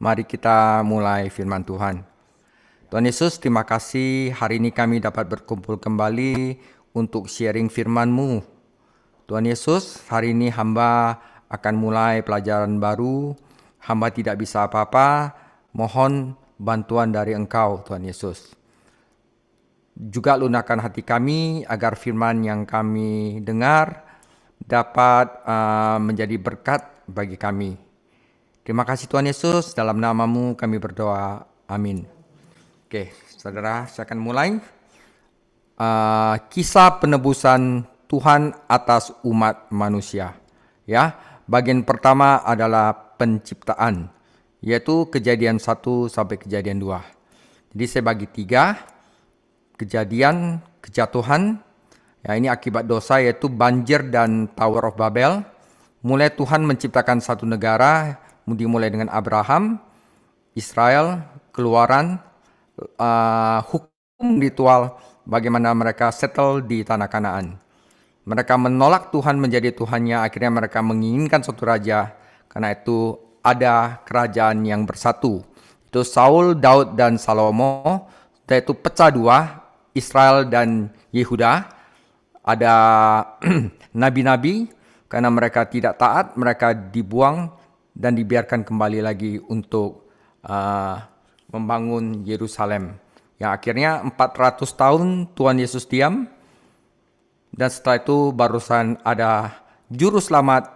Mari kita mulai firman Tuhan. Tuhan Yesus, terima kasih hari ini kami dapat berkumpul kembali untuk sharing firman-Mu. Tuhan Yesus, hari ini hamba akan mulai pelajaran baru. Hamba tidak bisa apa-apa, mohon bantuan dari Engkau, Tuhan Yesus. Juga lunakkan hati kami agar firman yang kami dengar dapat menjadi berkat bagi kami. Terima kasih Tuhan Yesus, dalam nama-Mu kami berdoa. Amin. Oke, saudara, saya akan mulai. Kisah penebusan Tuhan atas umat manusia. Ya, bagian pertama adalah penciptaan, yaitu Kejadian 1 sampai Kejadian 2. Jadi saya bagi 3. Kejadian, kejatuhan, ya ini akibat dosa, yaitu banjir dan Tower of Babel. Mulai Tuhan menciptakan satu negara, dimulai dengan Abraham, Israel, Keluaran, hukum ritual, bagaimana mereka settle di tanah Kanaan. Mereka menolak Tuhan menjadi Tuhannya, akhirnya mereka menginginkan suatu raja, karena itu ada kerajaan yang bersatu. Itu Saul, Daud, dan Salomo, yaitu pecah dua, Israel dan Yehuda. Ada nabi-nabi, karena mereka tidak taat, mereka dibuang dan dibiarkan kembali lagi untuk membangun Yerusalem. Ya, akhirnya 400 tahun Tuhan Yesus diam, dan setelah itu barusan ada juru selamat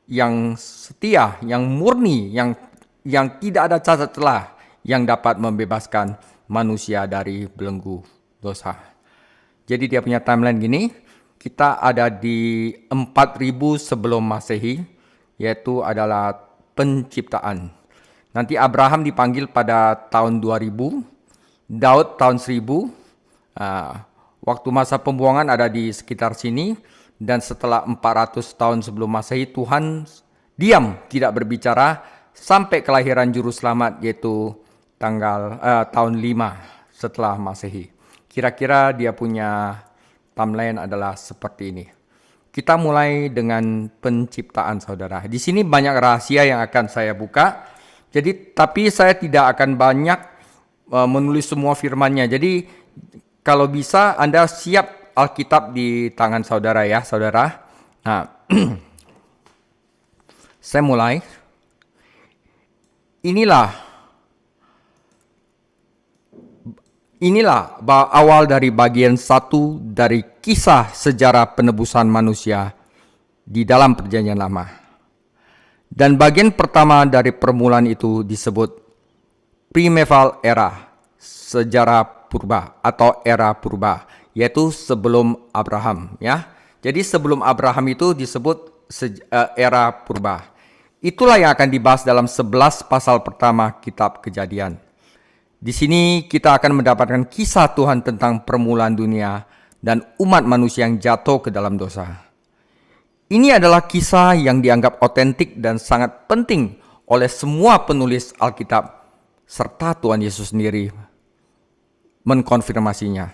yang setia, yang murni, yang tidak ada cacat celah, yang dapat membebaskan manusia dari belenggu dosa. Jadi dia punya timeline gini, kita ada di 4000 sebelum Masehi, yaitu adalah penciptaan. Nanti Abraham dipanggil pada tahun 2000, Daud tahun 1000, waktu masa pembuangan ada di sekitar sini, dan setelah 400 tahun sebelum Masehi Tuhan diam, tidak berbicara sampai kelahiran juru selamat, yaitu tahun 5 setelah Masehi. Kira-kira dia punya timeline adalah seperti ini. Kita mulai dengan penciptaan, saudara. Di sini banyak rahasia yang akan saya buka. Jadi, tapi saya tidak akan banyak menulis semua firman-Nya. Jadi, kalau bisa Anda siap Alkitab di tangan saudara ya, saudara. Nah, saya mulai. Inilah awal dari bagian 1 dari kisah sejarah penebusan manusia di dalam Perjanjian Lama. Dan bagian pertama dari permulaan itu disebut primeval era, sejarah purba atau era purba, yaitu sebelum Abraham, ya. Jadi sebelum Abraham itu disebut era purba. Itulah yang akan dibahas dalam 11 pasal pertama kitab Kejadian. Di sini kita akan mendapatkan kisah Tuhan tentang permulaan dunia dan umat manusia yang jatuh ke dalam dosa. Ini adalah kisah yang dianggap otentik dan sangat penting oleh semua penulis Alkitab, serta Tuhan Yesus sendiri mengkonfirmasinya.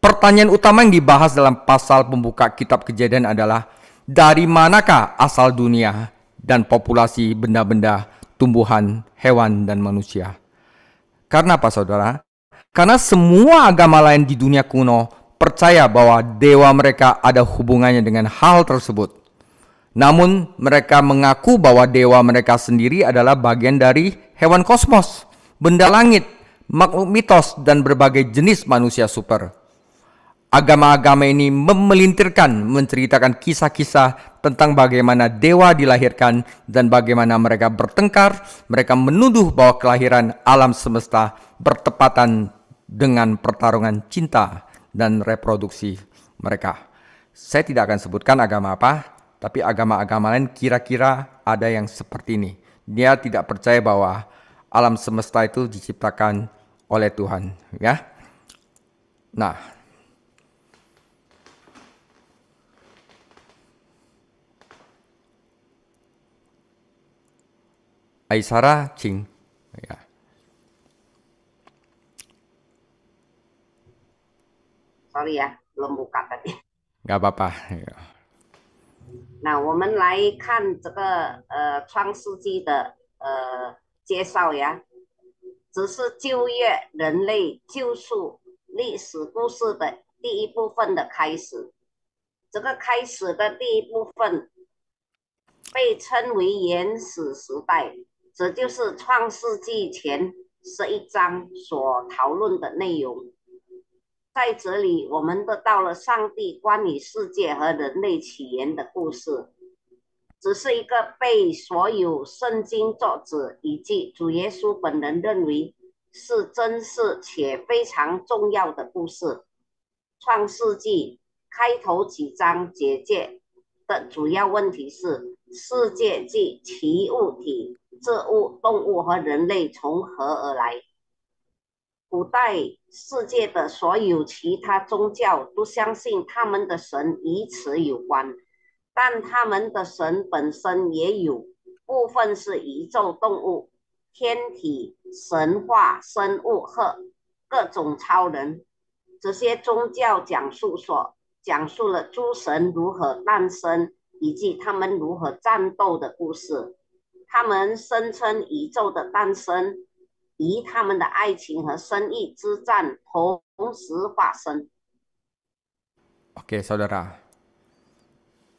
Pertanyaan utama yang dibahas dalam pasal pembuka kitab Kejadian adalah, dari manakah asal dunia dan populasi benda-benda, tumbuhan, hewan, dan manusia? Karena apa, saudara? Karena semua agama lain di dunia kuno percaya bahwa dewa mereka ada hubungannya dengan hal tersebut. Namun mereka mengaku bahwa dewa mereka sendiri adalah bagian dari hewan kosmos, benda langit, makhluk mitos, dan berbagai jenis manusia super. Agama-agama ini memelintirkan, menceritakan kisah-kisah tentang bagaimana dewa dilahirkan dan bagaimana mereka bertengkar. Mereka menuduh bahwa kelahiran alam semesta bertepatan dengan pertarungan cinta dan reproduksi mereka. Saya tidak akan sebutkan agama apa, tapi agama-agama lain kira-kira ada yang seperti ini. Dia tidak percaya bahwa alam semesta itu diciptakan oleh Tuhan, ya. Nah, Aisara Ching, ya. Sorry呀，belum buka tadi。Gak apa-apa. Ya. 那我们来看这个创世纪的介绍呀，只是旧约人类救赎历史故事的第一部分的开始。这个开始的第一部分被称为原始时代，这就是创世纪前11章所讨论的内容。在这里，我们得到了上帝关于世界和人类起源的故事，只是一个被所有圣经作者以及主耶稣本人认为是真实且非常重要的故事。创世纪开头几章解决的主要问题是世界及其物体、植物、动物和人类从何而来。古代世界的所有其他宗教都相信他们的神与此有关，但他们的神本身也有部分是宇宙动物、天体、神话、生物和各种超人。这些宗教讲述了诸神如何诞生以及他们如何战斗的故事。他们声称宇宙的诞生与他们的爱情和生意之战同时发生。 Oke, saudara.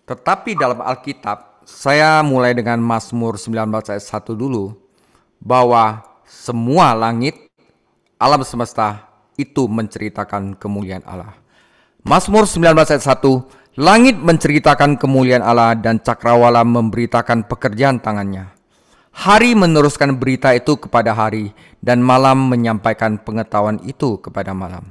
Tetapi dalam Alkitab, saya mulai dengan Mazmur 19 ayat 1 dulu, bahwa semua langit, alam semesta itu menceritakan kemuliaan Allah. Mazmur 19 ayat 1, langit menceritakan kemuliaan Allah dan cakrawala memberitakan pekerjaan tangannya. Hari meneruskan berita itu kepada hari dan malam menyampaikan pengetahuan itu kepada malam.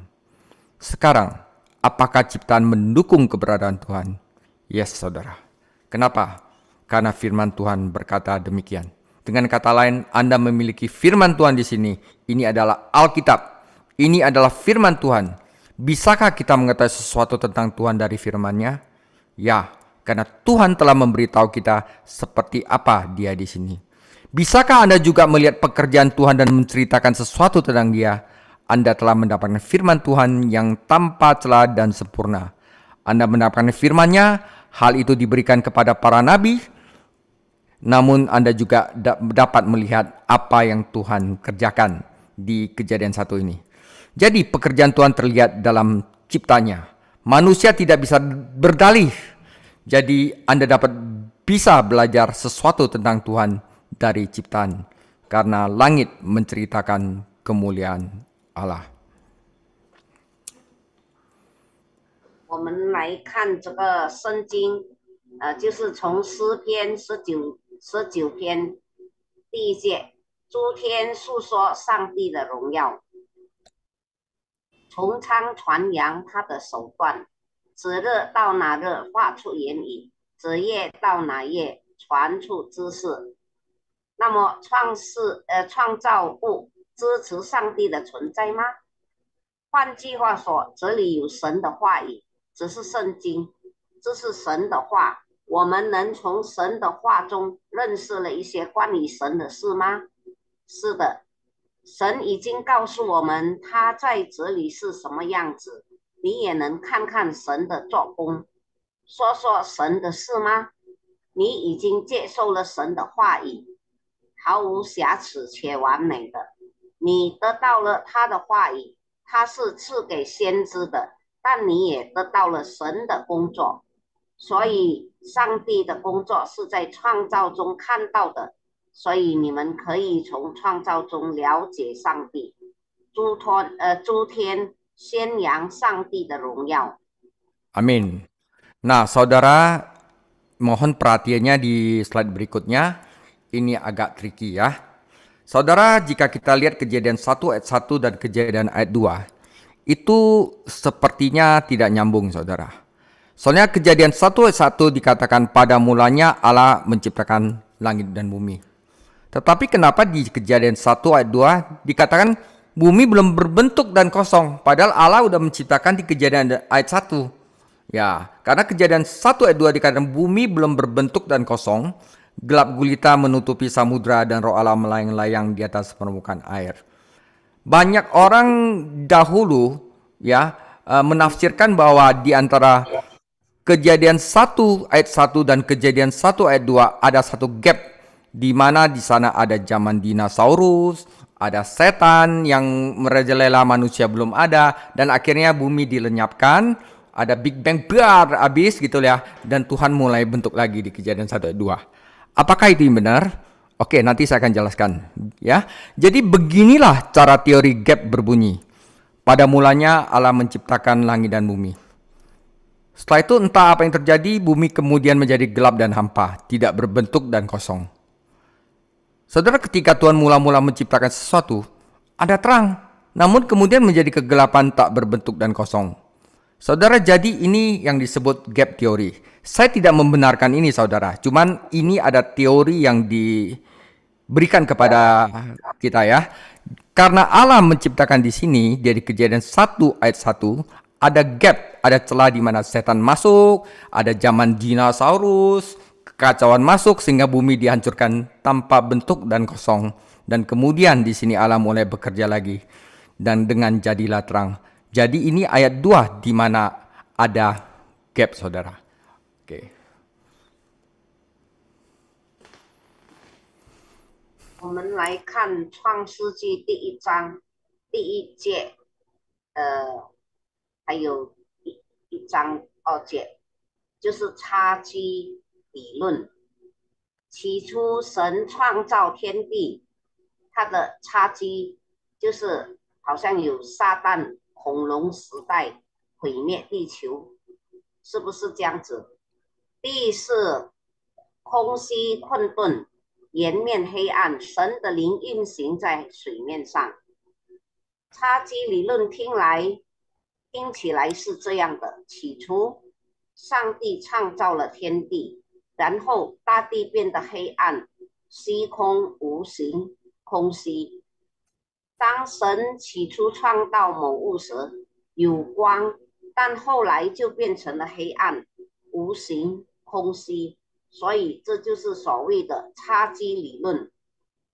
Sekarang, apakah ciptaan mendukung keberadaan Tuhan? Yes, saudara. Kenapa? Karena firman Tuhan berkata demikian. Dengan kata lain, Anda memiliki firman Tuhan di sini. Ini adalah Alkitab. Ini adalah firman Tuhan. Bisakah kita mengetahui sesuatu tentang Tuhan dari firman-Nya? Ya, karena Tuhan telah memberitahu kita seperti apa Dia di sini. Bisakah Anda juga melihat pekerjaan Tuhan dan menceritakan sesuatu tentang Dia? Anda telah mendapatkan firman Tuhan yang tanpa celah dan sempurna. Anda mendapatkan firman-Nya, hal itu diberikan kepada para nabi, namun Anda juga dapat melihat apa yang Tuhan kerjakan di Kejadian 1 ini. Jadi pekerjaan Tuhan terlihat dalam ciptanya. Manusia tidak bisa berdalih. Jadi Anda dapat bisa belajar sesuatu tentang Tuhan dari ciptaan, karena langit menceritakan kemuliaan Allah. 我们来看这个圣经，就是从诗篇19篇第1节，诸天述说上帝的荣耀，穹苍传扬他的手段，此日到那日发出言语，此夜到那夜传出知识。那么创造物支持上帝的存在吗？换句话说，这里有神的话语，这是圣经，这是神的话。我们能从神的话中认识了一些关于神的事吗？是的，神已经告诉我们他在这里是什么样子，你也能看看神的做工。说说神的事吗？你已经接受了神的话语，毫无瑕疵且完美的，你得到了他的话语，他是赐给先知的，但你也得到了神的工作。所以上帝的工作是在创造中看到的，所以你们可以从创造中了解上帝。诸天宣扬上帝的荣耀。 Amin. Nah, saudara, mohon perhatiannya di slide berikutnya. Ini agak tricky ya. Saudara, jika kita lihat Kejadian 1 ayat 1 dan Kejadian ayat 2, itu sepertinya tidak nyambung, saudara. Soalnya Kejadian 1 ayat 1 dikatakan pada mulanya Allah menciptakan langit dan bumi. Tetapi kenapa di Kejadian 1 ayat 2 dikatakan bumi belum berbentuk dan kosong, padahal Allah udah menciptakan di Kejadian ayat 1. Ya, karena Kejadian 1 ayat 2 dikatakan bumi belum berbentuk dan kosong, gelap gulita menutupi samudra dan roh Allah melayang-layang di atas permukaan air. Banyak orang dahulu ya menafsirkan bahwa di antara Kejadian 1 ayat 1 dan Kejadian 1 ayat 2 ada satu gap, di mana di sana ada zaman dinosaurus, ada setan yang merajalela manusia belum ada, dan akhirnya bumi dilenyapkan, ada Big Bang bar habis gitu ya, dan Tuhan mulai bentuk lagi di Kejadian 1 ayat 2. Apakah itu yang benar? Oke, nanti saya akan jelaskan ya. Jadi beginilah cara teori gap berbunyi. Pada mulanya Allah menciptakan langit dan bumi. Setelah itu entah apa yang terjadi, bumi kemudian menjadi gelap dan hampa, tidak berbentuk dan kosong. Saudara, ketika Tuhan mula-mula menciptakan sesuatu, ada terang, namun kemudian menjadi kegelapan tak berbentuk dan kosong. Saudara, jadi ini yang disebut gap teori. Saya tidak membenarkan ini, saudara. Cuman ini ada teori yang diberikan kepada kita ya. Karena Allah menciptakan di sini, dari Kejadian 1 ayat 1, ada gap, ada celah di mana setan masuk, ada zaman dinosaurus, kekacauan masuk sehingga bumi dihancurkan tanpa bentuk dan kosong. Dan kemudian di sini Allah mulai bekerja lagi. Dan dengan jadilah terang. Jadi ini ayat 2 di mana ada gap, saudara. Oke. 我们来看《创世纪》第1章第1节，还有一章2节，就是叉积理论。起初神创造天地，它的叉积就是好像有撒旦、恐龙时代毁灭地球，是不是这样子？地是空虚困顿，颜面黑暗，神的灵运行在水面上。叉积理论听起来是这样的：起初，上帝创造了天地，然后大地变得黑暗、虚空无形、空虚。当神起初创造某物时，有光，但后来就变成了黑暗、无形、空虚。所以这就是所谓的叉积理论。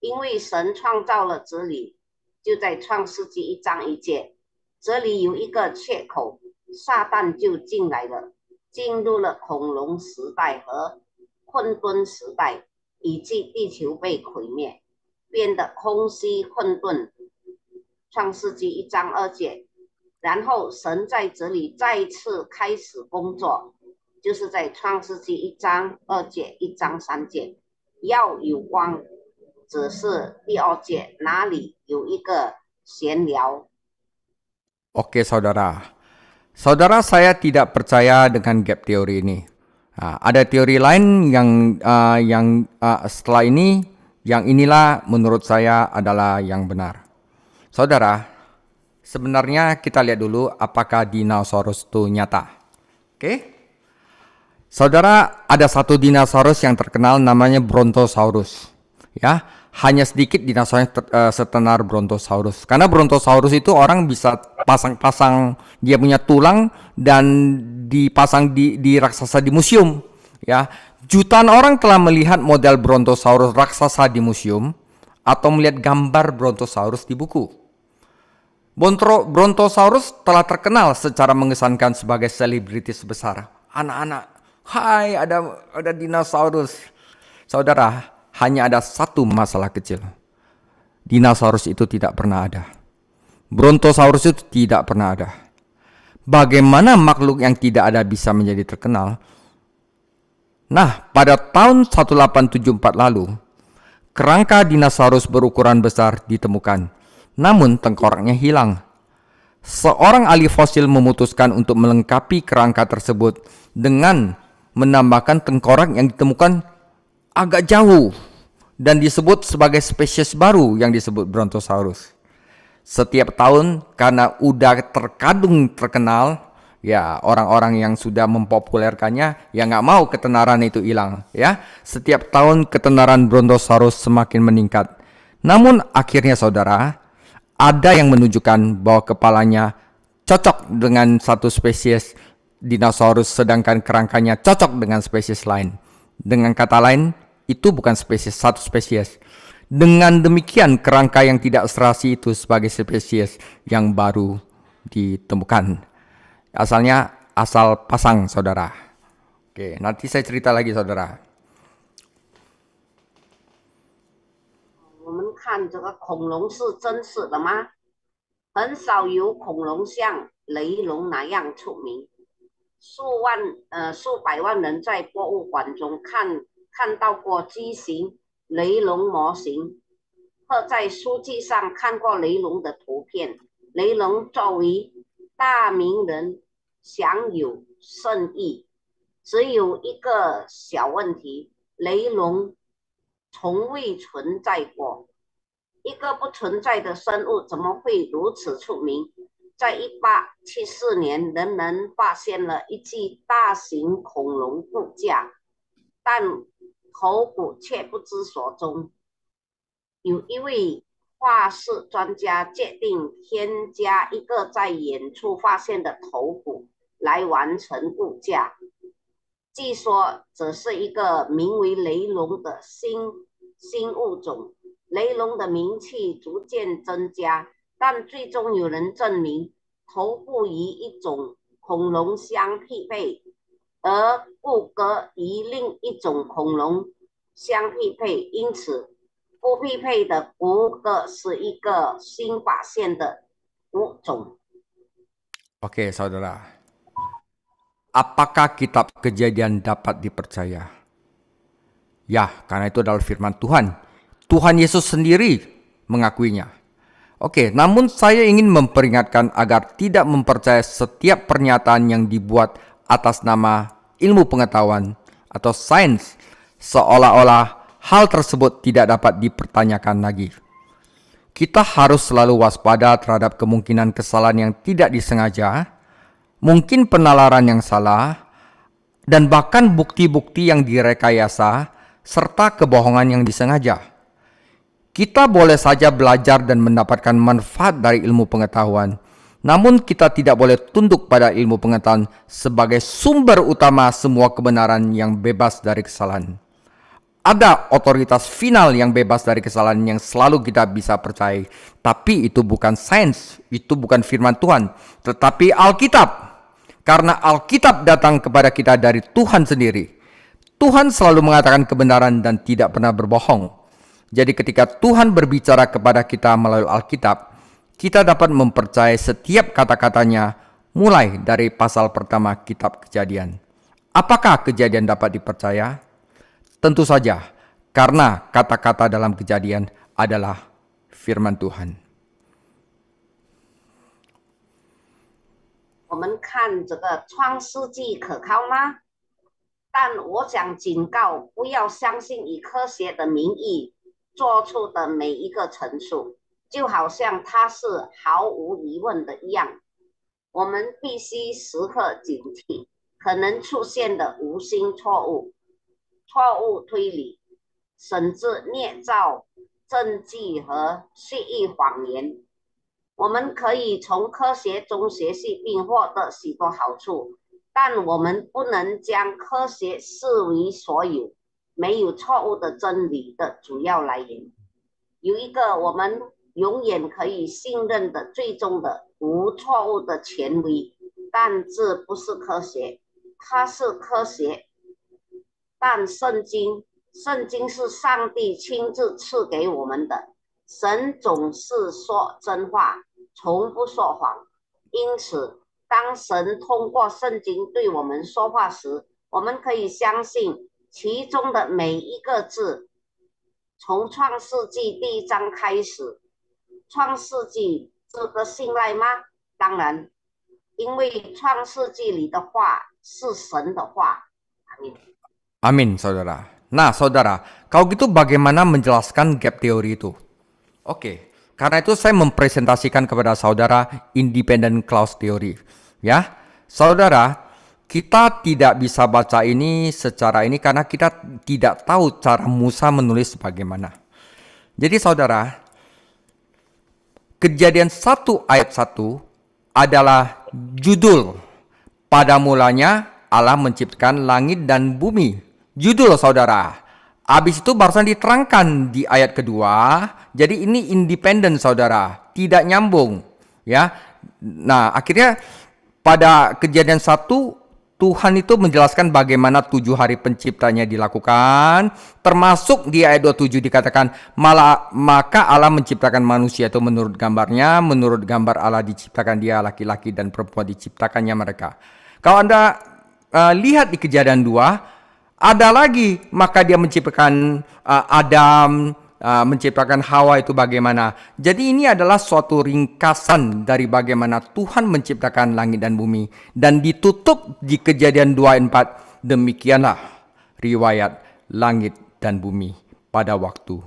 因为神创造了这里，就在创世纪1章1节，这里有一个缺口，撒旦就进来了，进入了恐龙时代和混沌时代，以致地球被毁灭，变得空虚混沌。创世纪1章2节，然后神在这里再次开始工作，就是在创世纪1章2节、1章3节，要有光，只是第2节哪里有一个闲聊。 Oke, saudara. Saudara, saya tidak percaya dengan gap teori ini. Nah, ada teori lain yang setelah ini, yang inilah menurut saya adalah yang benar. Saudara, sebenarnya kita lihat dulu apakah dinosaurus itu nyata. Oke? Saudara, ada satu dinosaurus yang terkenal namanya Brontosaurus. Ya, hanya sedikit dinosaurus setenar Brontosaurus. Karena Brontosaurus itu orang bisa pasang-pasang dia punya tulang dan dipasang di raksasa di museum. Ya, jutaan orang telah melihat model Brontosaurus raksasa di museum atau melihat gambar Brontosaurus di buku. Brontosaurus telah terkenal secara mengesankan sebagai selebritis besar. Anak-anak, hai ada dinosaurus. Saudara, hanya ada satu masalah kecil. Dinosaurus itu tidak pernah ada. Brontosaurus itu tidak pernah ada. Bagaimana makhluk yang tidak ada bisa menjadi terkenal? Nah, pada tahun 1874 lalu, kerangka dinosaurus berukuran besar ditemukan. Namun tengkoraknya hilang. Seorang ahli fosil memutuskan untuk melengkapi kerangka tersebut dengan menambahkan tengkorak yang ditemukan agak jauh dan disebut sebagai spesies baru yang disebut Brontosaurus. Setiap tahun karena udah terkenal, ya orang-orang yang sudah mempopulerkannya ya nggak mau ketenaran itu hilang. Ya, setiap tahun ketenaran Brontosaurus semakin meningkat. Namun akhirnya saudara, ada yang menunjukkan bahwa kepalanya cocok dengan satu spesies dinosaurus sedangkan kerangkanya cocok dengan spesies lain. Dengan kata lain, itu bukan spesies, satu spesies. Dengan demikian kerangka yang tidak serasi itu sebagai spesies yang baru ditemukan. Asalnya asal pasang, saudara. Oke, nanti saya cerita lagi, saudara. 我们看这个恐龙是真实的吗？很少有恐龙像雷龙那样出名。数百万人在博物馆中看到过畸形雷龙模型，或在书籍上看过雷龙的图片。雷龙作为大名人享有盛誉，只有一个小问题：雷龙从未存在过。一个不存在的生物怎么会如此出名？在1874年，人们发现了一具大型恐龙骨架，但头骨却不知所踪。有一位化石专家决定添加一个在远处发现的头骨来完成骨架。据说这是一个名为雷龙的新物种。雷龙的名气逐渐增加，但最终有人证明头部与一种恐龙相匹配，而骨骼与另一种恐龙相匹配，因此不匹配的骨骼是一个新发现的物种。Oke, saudara. Apakah kitab Kejadian dapat dipercaya? Ya, karena itu adalah firman Tuhan. Tuhan Yesus sendiri mengakuinya. Oke, namun saya ingin memperingatkan agar tidak mempercayai setiap pernyataan yang dibuat atas nama ilmu pengetahuan atau sains, seolah-olah hal tersebut tidak dapat dipertanyakan lagi. Kita harus selalu waspada terhadap kemungkinan kesalahan yang tidak disengaja, mungkin penalaran yang salah, dan bahkan bukti-bukti yang direkayasa, serta kebohongan yang disengaja. Kita boleh saja belajar dan mendapatkan manfaat dari ilmu pengetahuan, namun kita tidak boleh tunduk pada ilmu pengetahuan sebagai sumber utama semua kebenaran yang bebas dari kesalahan. Ada otoritas final yang bebas dari kesalahan yang selalu kita bisa percaya, tapi itu bukan sains, itu bukan firman Tuhan, tetapi Alkitab. Karena Alkitab datang kepada kita dari Tuhan sendiri. Tuhan selalu mengatakan kebenaran dan tidak pernah berbohong. Jadi ketika Tuhan berbicara kepada kita melalui Alkitab, kita dapat mempercayai setiap kata-katanya mulai dari pasal pertama kitab Kejadian. Apakah Kejadian dapat dipercaya? Tentu saja, karena kata-kata dalam Kejadian adalah firman Tuhan. 我们看这个创世纪可靠吗？但我想警告，不要相信以科学的名义做出的每一个陈述，就好像它是毫无疑问的一样。我们必须时刻警惕可能出现的无心错误、错误推理，甚至捏造证据和蓄意谎言。我们可以从科学中学习并获得许多好处，但我们不能将科学视为所有没有错误的真理的主要来源。有一个我们永远可以信任的最终的无错误的权威，但这不是科学，它是科学。但圣经是上帝亲自赐给我们的，神总是说真话，从不说谎。因此，当神通过圣经对我们说话时，我们可以相信其中的每一个字。从创世纪第1章开始，创世纪值得信赖吗？当然，因为创世纪里的话是神的话。Amin, saudara. Nah, saudara, kalau gitu bagaimana menjelaskan gap teori itu? Oke, karena itu saya mempresentasikan kepada saudara independent clause theory. Ya, saudara, kita tidak bisa baca ini secara ini karena kita tidak tahu cara Musa menulis bagaimana. Jadi saudara, Kejadian 1 ayat 1 adalah judul. Pada mulanya Allah menciptakan langit dan bumi. Judul saudara. Habis itu barusan diterangkan di ayat kedua. Jadi ini independen saudara, tidak nyambung, ya. Nah, akhirnya pada Kejadian 1 Tuhan itu menjelaskan bagaimana 7 hari penciptanya dilakukan, termasuk di ayat 27 dikatakan, maka Allah menciptakan manusia itu menurut gambarnya, menurut gambar Allah diciptakan dia, laki-laki dan perempuan diciptakannya mereka. Kalau Anda lihat di Kejadian 2, ada lagi, maka dia menciptakan Adam, menciptakan Hawa itu bagaimana. Jadi ini adalah suatu ringkasan dari bagaimana Tuhan menciptakan langit dan bumi. Dan ditutup di Kejadian 2 ayat 4, demikianlah riwayat langit dan bumi pada waktu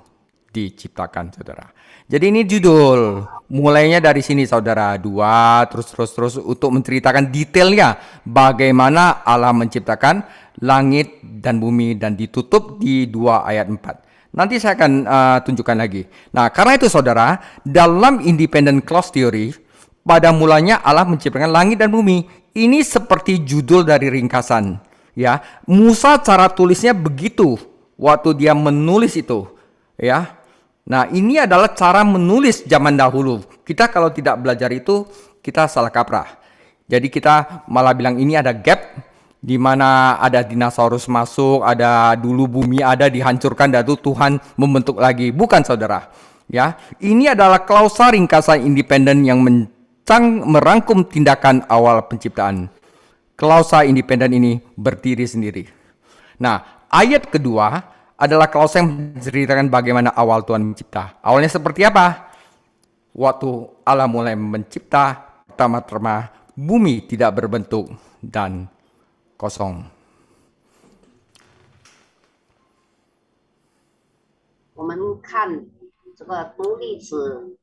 diciptakan, saudara. Jadi ini judul, mulainya dari sini saudara, 2, terus untuk menceritakan detailnya bagaimana Allah menciptakan langit dan bumi dan ditutup di 2 ayat 4. Nanti saya akan tunjukkan lagi. Nah, karena itu saudara, dalam independent clause theory, pada mulanya Allah menciptakan langit dan bumi. Ini seperti judul dari ringkasan. Ya, Musa cara tulisnya begitu waktu dia menulis itu. Ya, nah ini adalah cara menulis zaman dahulu. Kita kalau tidak belajar itu, kita salah kaprah. Jadi kita malah bilang ini ada gap, di mana ada dinosaurus masuk, ada dulu bumi ada dihancurkan dan itu Tuhan membentuk lagi. Bukan saudara. Ya, ini adalah klausa ringkasan independen yang merangkum tindakan awal penciptaan. Klausa independen ini berdiri sendiri. Nah, ayat kedua adalah klausa yang menceritakan bagaimana awal Tuhan mencipta. Awalnya seperti apa? Waktu Allah mulai mencipta, pertama-tama bumi tidak berbentuk dan kosong. 我们看这个独立子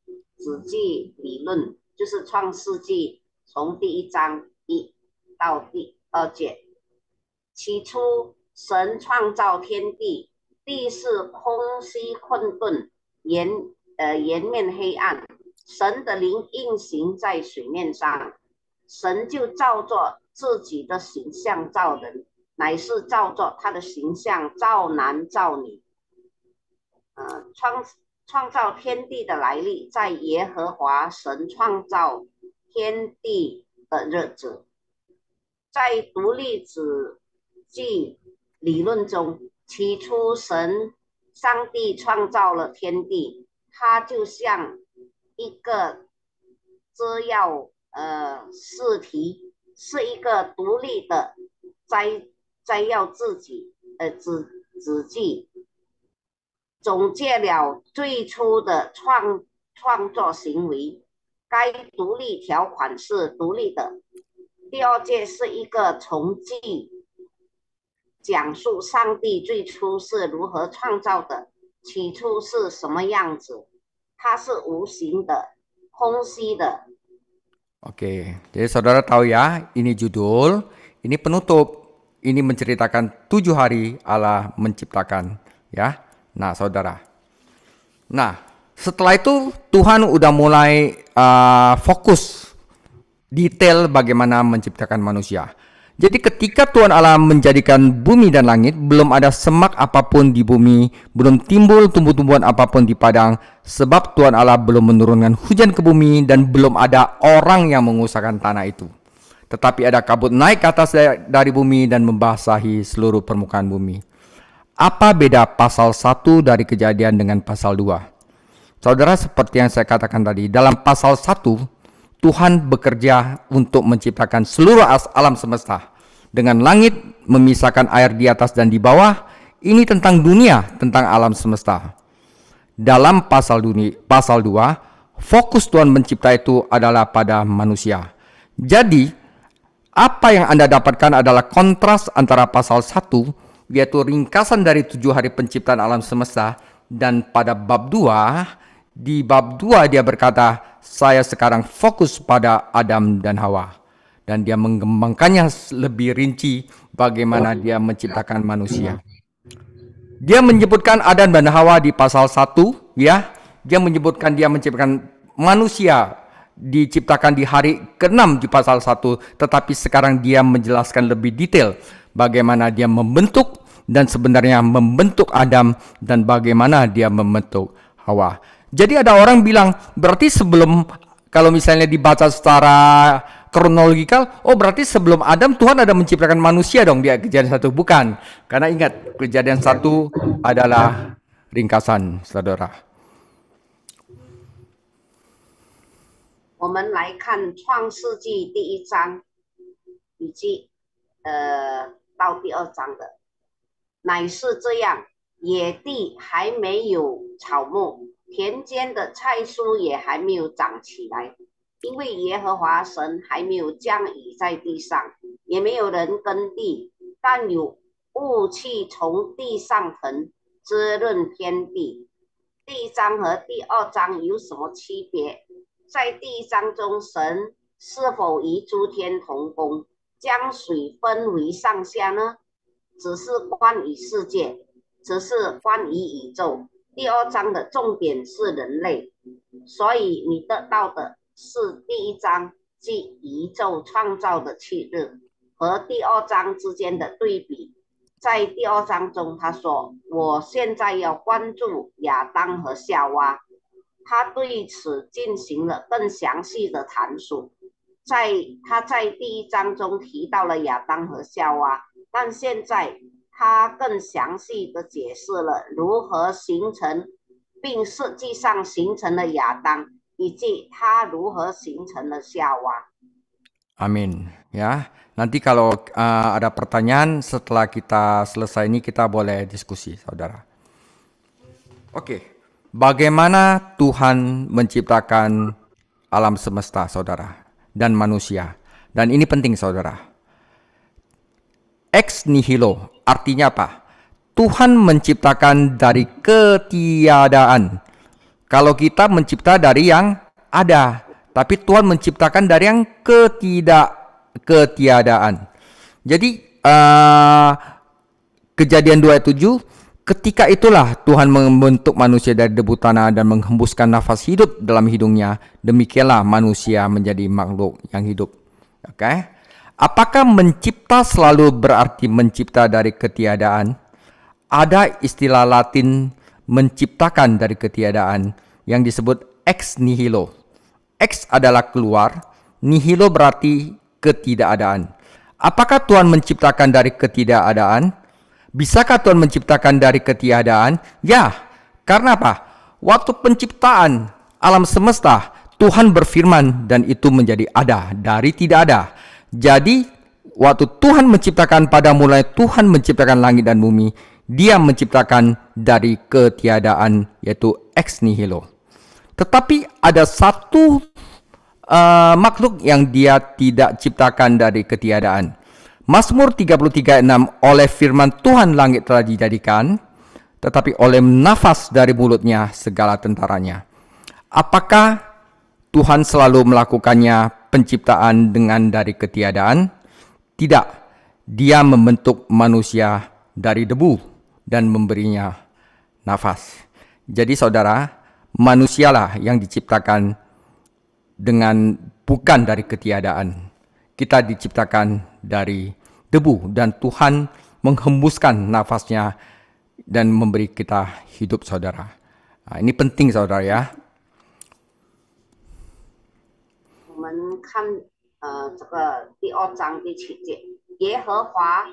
记理论，就是创世纪从第1章1到第2节。起初，神创造天地，地是空虚混沌，颜面黑暗。神的灵运行在水面上，神就照作自己的形象造人，乃是照作他的形象造男造女。创造天地的来历，在耶和华神创造天地的日子。在独立子记理论中，起初上帝创造了天地，它就像一个遮耀试题，是一个独立的摘要自己子记，总结了最初的创作行为。该独立条款是独立的。第2节是一个重记，讲述上帝最初是如何创造的，起初是什么样子，它是无形的、空虚的。Oke, jadi saudara tahu ya, ini judul, ini penutup, ini menceritakan 7 hari Allah menciptakan, ya. Nah, saudara. Nah, setelah itu Tuhan udah mulai fokus detail bagaimana menciptakan manusia. Jadi ketika Tuhan Allah menjadikan bumi dan langit, belum ada semak apapun di bumi, belum timbul tumbuh-tumbuhan apapun di padang, sebab Tuhan Allah belum menurunkan hujan ke bumi dan belum ada orang yang mengusahakan tanah itu. Tetapi ada kabut naik ke atas dari bumi dan membasahi seluruh permukaan bumi. Apa beda pasal 1 dari Kejadian dengan pasal 2? Saudara, seperti yang saya katakan tadi, dalam pasal 1, Tuhan bekerja untuk menciptakan seluruh alam semesta. Dengan langit, memisahkan air di atas dan di bawah. Ini tentang dunia, tentang alam semesta. Dalam pasal 2, fokus Tuhan mencipta itu adalah pada manusia. Jadi, apa yang Anda dapatkan adalah kontras antara pasal 1, yaitu ringkasan dari 7 hari penciptaan alam semesta, dan pada bab 2, di bab 2 dia berkata, saya sekarang fokus pada Adam dan Hawa. Dan dia mengembangkannya lebih rinci bagaimana dia menciptakan manusia. Dia menyebutkan Adam dan Hawa di pasal 1, ya. Dia menyebutkan dia menciptakan manusia diciptakan di hari ke-6 di pasal 1, tetapi sekarang dia menjelaskan lebih detail bagaimana dia membentuk dan sebenarnya membentuk Adam dan bagaimana dia membentuk Hawa. Jadi ada orang bilang, berarti sebelum, kalau misalnya dibaca secara kronologikal, oh berarti sebelum Adam Tuhan ada menciptakan manusia dong dia Kejadian 1. Bukan. Karena ingat, Kejadian 1 adalah ringkasan, saudara. 我们来看《创世纪》第1章以及到第2章的，乃是这样，野地还没有草木，田间的菜蔬也还没有长起来，因为耶和华神还没有降雨在地上，也没有人耕地，但有雾气从地上腾，滋润天地。第1章和第2章有什么区别？在第1章中，神是否与诸天同工，将水分为上下呢？只是关于世界，只是关于宇宙。第2章的重点是人类，所以你得到的是第1章即宇宙创造的气质和第2章之间的对比。在第2章中，他说：“我现在要关注亚当和夏娃。”他对此进行了更详细的阐述。他在第1章中提到了亚当和夏娃，但现在他更详细的解释了如何形成，并实际上形成了亚当，以及他如何形成了夏娃。 Amin. Ya, nanti kalau ada pertanyaan setelah kita selesai ini kita boleh diskusi, saudara. Oke, bagaimana Tuhan menciptakan alam semesta, saudara, dan manusia? Dan ini penting, saudara. Ex nihilo, artinya apa? Tuhan menciptakan dari ketiadaan. Kalau kita mencipta dari yang ada, tapi Tuhan menciptakan dari yang ketiadaan. Jadi Kejadian 2 ayat 7, ketika itulah Tuhan membentuk manusia dari debu tanah dan menghembuskan nafas hidup dalam hidungnya. Demikianlah manusia menjadi makhluk yang hidup. Oke? Apakah mencipta selalu berarti mencipta dari ketiadaan? Ada istilah Latin menciptakan dari ketiadaan yang disebut ex nihilo. Ex adalah keluar, nihilo berarti ketidakadaan. Apakah Tuhan menciptakan dari ketidakadaan? Bisakah Tuhan menciptakan dari ketiadaan? Ya, karena apa? Waktu penciptaan alam semesta, Tuhan berfirman dan itu menjadi ada dari tidak ada. Jadi, waktu Tuhan menciptakan pada mulai Tuhan menciptakan langit dan bumi, Dia menciptakan dari ketiadaan, yaitu ex nihilo. Tetapi ada satu makhluk yang Dia tidak ciptakan dari ketiadaan. Mazmur 33 ayat 6, oleh firman Tuhan langit telah dijadikan, tetapi oleh nafas dari mulutnya segala tentaranya. Apakah Tuhan selalu melakukannya penciptaan dengan dari ketiadaan? Tidak. Dia membentuk manusia dari debu dan memberinya nafas. Jadi saudara, manusialah yang diciptakan dengan bukan dari ketiadaan. Kita diciptakan dari debu dan Tuhan menghembuskan nafasnya dan memberi kita hidup, saudara. Nah, ini penting, saudara ya. 我们看这个第2章第7节，耶和华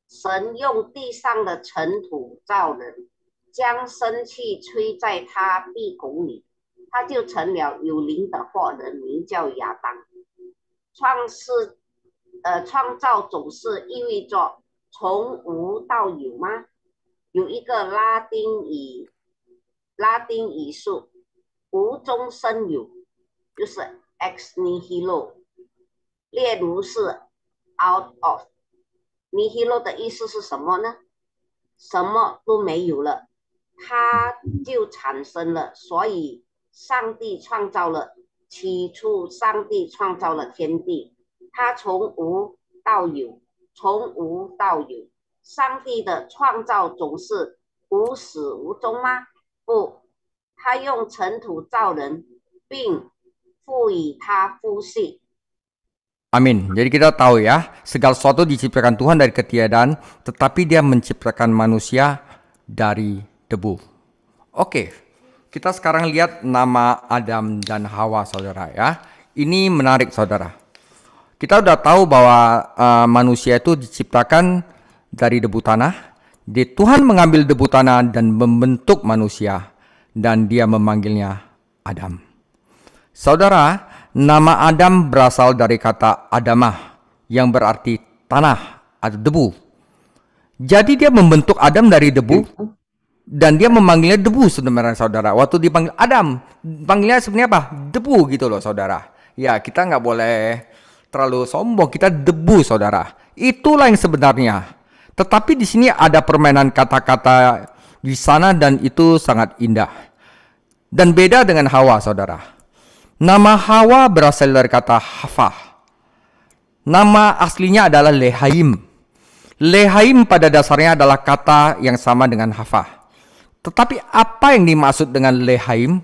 神用地上的尘土造人，将生气吹在他鼻孔里，他就成了有灵的活人，名叫亚当。创造总是意味着从无到有吗？有一个拉丁语术，无中生有，就是 ex nihilo。例如是 out of nihilo 的意思是什么呢？什么都没有了，它就产生了。所以上帝创造了，起初上帝创造了天地，他从无到有，从无到有。上帝的创造总是无始无终吗？不，他用尘土造人，并赋予他呼吸。 Amin. Jadi kita tahu ya, segala sesuatu diciptakan Tuhan dari ketiadaan, tetapi Dia menciptakan manusia dari debu. Oke, kita sekarang lihat nama Adam dan Hawa, saudara ya. Ini menarik, saudara. Kita udah tahu bahwa manusia itu diciptakan dari debu tanah. Tuhan mengambil debu tanah dan membentuk manusia, dan dia memanggilnya Adam. Saudara, nama Adam berasal dari kata Adamah, yang berarti tanah atau debu. Jadi dia membentuk Adam dari debu, dan dia memanggilnya debu sebenarnya, saudara. Waktu dipanggil Adam, panggilnya sebenarnya apa? Debu gitu loh, saudara. Ya, kita nggak boleh terlalu sombong, kita debu, saudara. Itulah yang sebenarnya. Tetapi di sini ada permainan kata-kata di sana, dan itu sangat indah. Dan beda dengan Hawa, saudara. Nama Hawa berasal dari kata Hafah. Nama aslinya adalah Lehaim. Lehaim pada dasarnya adalah kata yang sama dengan Hafah. Tetapi apa yang dimaksud dengan Lehaim?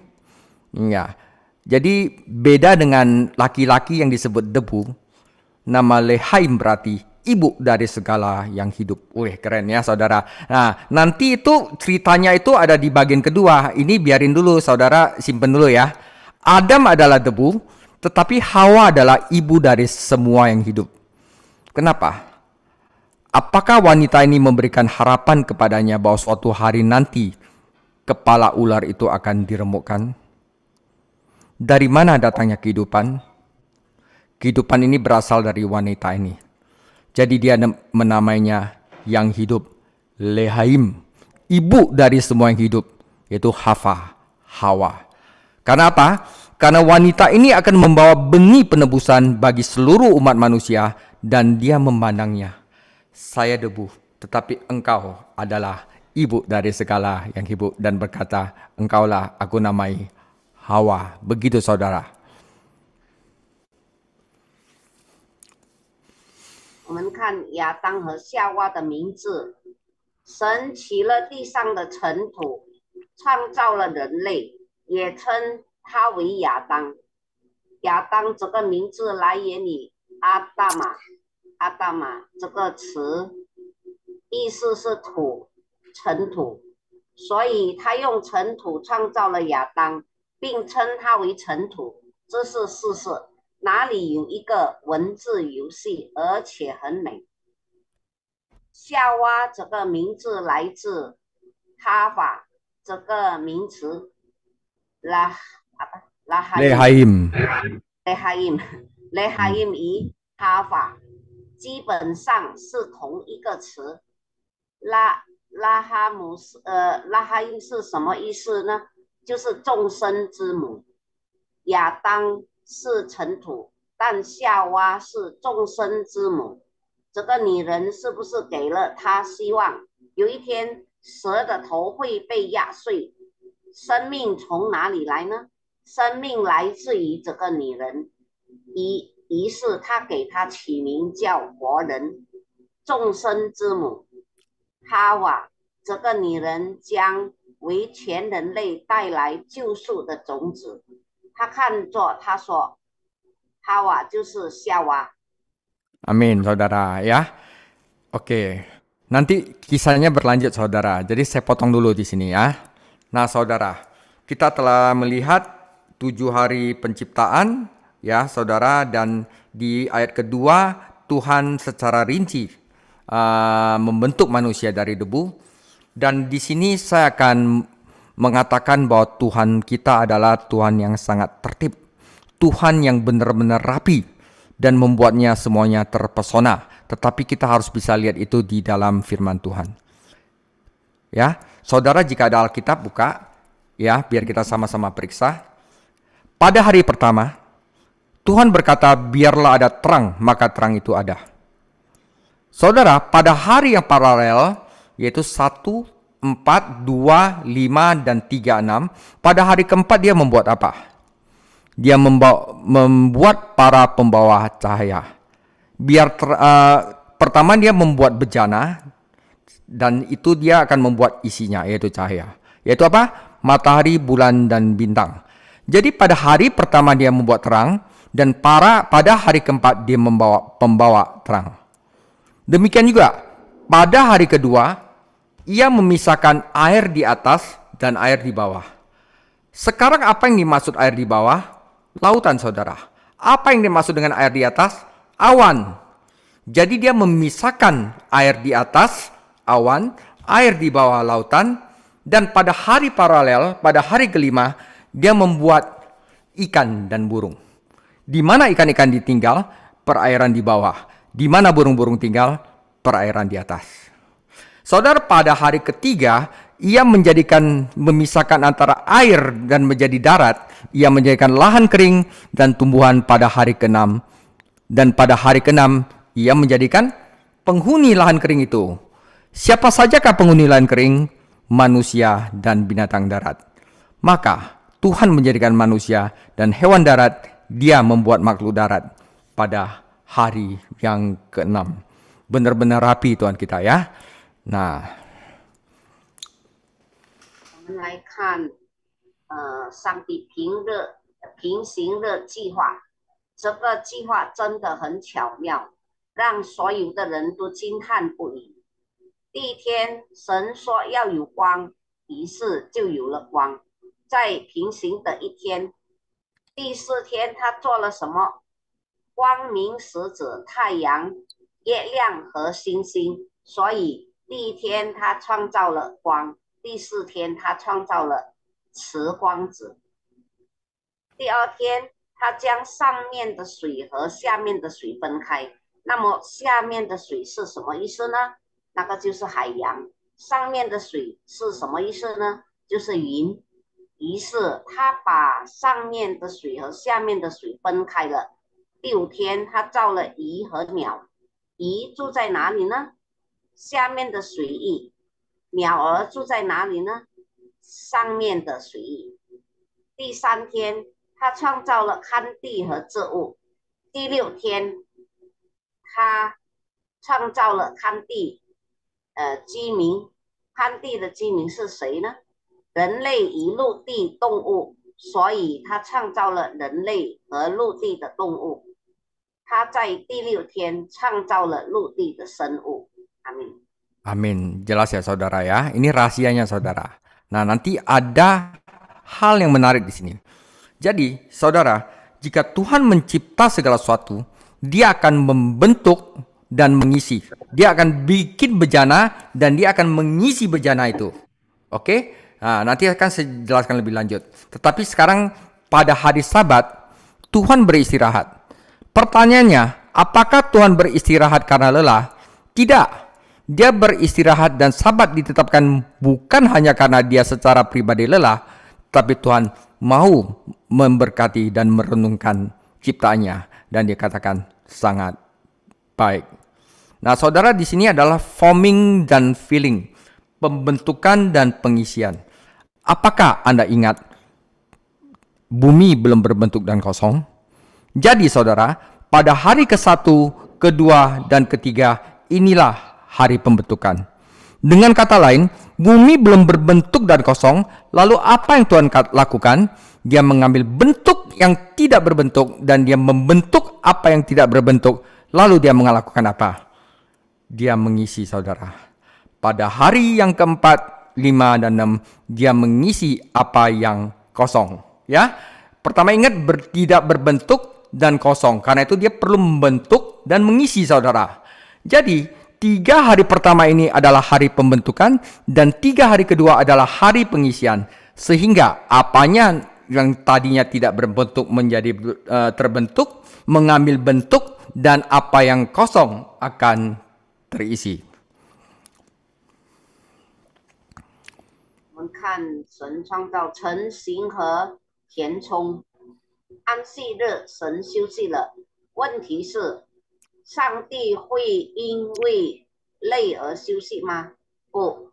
Ya, jadi beda dengan laki-laki yang disebut debu. Nama Lehaim berarti ibu dari segala yang hidup. Wih, keren ya, saudara. Nah, nanti itu ceritanya itu ada di bagian kedua. Ini biarin dulu, saudara, simpen dulu ya. Adam adalah debu, tetapi Hawa adalah ibu dari semua yang hidup. Kenapa? Apakah wanita ini memberikan harapan kepadanya bahwa suatu hari nanti kepala ular itu akan diremukkan? Dari mana datangnya kehidupan? Kehidupan ini berasal dari wanita ini. Jadi dia menamainya yang hidup, Lehaim, ibu dari semua yang hidup, yaitu Hawa. Karena apa? Karena wanita ini akan membawa benih penebusan bagi seluruh umat manusia, dan dia memandangnya, saya debu, tetapi engkau adalah ibu dari segala yang hidup, dan berkata, engkaulah aku namai Hawa. Begitu, saudara. 我们看亚当和夏娃的名字，神取了地上的尘土，创造了人类，也称他为亚当。亚当这个名字来源于阿达玛，阿达玛这个词意思是土，尘土，所以他用尘土创造了亚当，并称他为尘土，这是事实。哪里有一个文字游戏，而且很美。夏娃这个名字来自哈法这个名词，拉哈Lehaim. Lehaim 与哈法基本上是同一个词。拉哈因是什么意思呢？就是众生之母。亚当是尘土，但夏娃是众生之母。这个女人是不是给了他希望？有一天，蛇的头会被压碎。生命从哪里来呢？生命来自于这个女人。于是他给她起名叫活人，众生之母。哈瓦这个女人将为全人类带来救赎的种子。他说，哈瓦就是夏娃。 Amin, saudara ya. Oke, nanti kisahnya berlanjut, saudara. Jadi saya potong dulu di sini ya. Nah, saudara, kita telah melihat 7 hari penciptaan ya, saudara. Dan di ayat kedua, Tuhan secara rinci membentuk manusia dari debu. Dan di sini saya akan mengatakan bahwa Tuhan kita adalah Tuhan yang sangat tertib. Tuhan yang benar-benar rapi dan membuatnya semuanya terpesona. Tetapi kita harus bisa lihat itu di dalam firman Tuhan. Ya, saudara, jika ada Alkitab buka ya, biar kita sama-sama periksa. Pada hari pertama, Tuhan berkata, biarlah ada terang, maka terang itu ada. Saudara, pada hari yang paralel, yaitu 1, 4, 2, 5, dan 3, 6. Pada hari keempat dia membuat apa? Dia membuat para pembawa cahaya. Pertama dia membuat bejana, dan itu dia akan membuat isinya, yaitu cahaya. Yaitu apa? Matahari, bulan, dan bintang. Jadi pada hari pertama dia membuat terang, dan pada hari keempat dia membawa pembawa terang. Demikian juga pada hari kedua, ia memisahkan air di atas dan air di bawah. Sekarang apa yang dimaksud air di bawah? Lautan, saudara. Apa yang dimaksud dengan air di atas? awan. Jadi dia memisahkan air di atas awan, air di bawah lautan, dan pada hari paralel, pada hari kelima, dia membuat ikan dan burung. Di mana ikan-ikan ditinggal? Perairan di bawah. Di mana burung-burung tinggal? Perairan di atas. Saudara, pada hari ketiga, ia memisahkan antara air dan menjadi darat. Ia menjadikan lahan kering dan tumbuhan pada hari ke-6. Dan pada hari ke-6, ia menjadikan penghuni lahan kering itu. Siapa sajakah penghuni lahan kering? Manusia dan binatang darat. Maka Tuhan menjadikan manusia dan hewan darat, dia membuat makhluk darat pada hari yang ke-6. Benar-benar rapi Tuhan kita ya. Nah, 我们来看，上帝平行的计划，这个计划真的很巧妙，让所有的人都惊叹不已。第一天，神说要有光，于是就有了光。在平行的一天，第4天，他做了什么？光明使者太阳、月亮和星星。所以第一天他创造了光，第4天他创造了磁光子。第2天，他将上面的水和下面的水分开。那么下面的水是什么意思呢？那个就是海洋。上面的水是什么意思呢？就是云。于是他把上面的水和下面的水分开了。第5天，他造了鱼和鸟。鱼住在哪里呢？下面的水域。鸟儿住在哪里呢？上面的水域。第3天，他创造了旱地和植物。第6天，他创造了旱地居民。旱地的居民是谁呢？人类与陆地动物，所以他创造了人类和陆地的动物。他在第6天创造了陆地的生物。阿明。 amin. Jelas ya saudara ya. Ini rahasianya saudara. Nah, nanti ada hal yang menarik di sini. Jadi, saudara, jika Tuhan mencipta segala sesuatu, dia akan membentuk dan mengisi. Dia akan bikin bejana dan dia akan mengisi bejana itu. Oke? Nah, nanti akan saya jelaskan lebih lanjut. Tetapi sekarang pada hari Sabat, Tuhan beristirahat. Pertanyaannya, apakah Tuhan beristirahat karena lelah? Tidak. Dia beristirahat dan Sabat ditetapkan bukan hanya karena dia secara pribadi lelah, tapi Tuhan mau memberkati dan merenungkan ciptaannya, dan dia katakan sangat baik. Nah, saudara, di sini adalah forming dan filling, pembentukan dan pengisian. Apakah Anda ingat bumi belum berbentuk dan kosong? Jadi saudara, pada hari ke-1, kedua, dan ketiga, inilah hari pembentukan. Dengan kata lain, bumi belum berbentuk dan kosong, lalu apa yang Tuhan lakukan? Dia mengambil bentuk yang tidak berbentuk dan dia membentuk apa yang tidak berbentuk. Lalu dia melakukan apa? Dia mengisi saudara. Pada hari yang keempat, 5 dan 6, dia mengisi apa yang kosong. Ya, pertama ingat tidak berbentuk dan kosong. Karena itu dia perlu membentuk dan mengisi saudara. Jadi 3 hari pertama ini adalah hari pembentukan dan 3 hari kedua adalah hari pengisian. Sehingga apanya yang tadinya tidak berbentuk menjadi terbentuk, mengambil bentuk, dan apa yang kosong akan terisi. 我们看神创造晨星和填充，安息日神休息了。问题是，上帝会因为累而休息吗？不，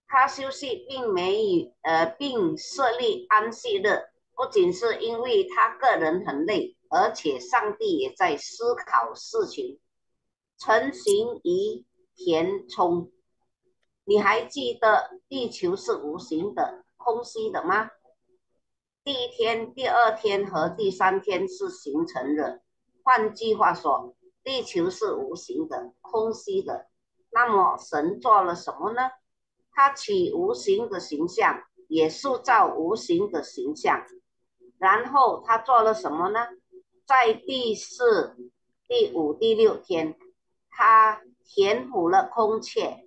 他休息并设立安息日，不仅是因为他个人很累，而且上帝也在思考事情。成型与填充，你还记得地球是无形的、空虚的吗？第1天、第2天和第3天是形成日。换句话说，地球是无形的、空虚的。那么神做了什么呢？他取无形的形象，也塑造无形的形象。然后他做了什么呢？在第4第五、第六天，他填补了空缺，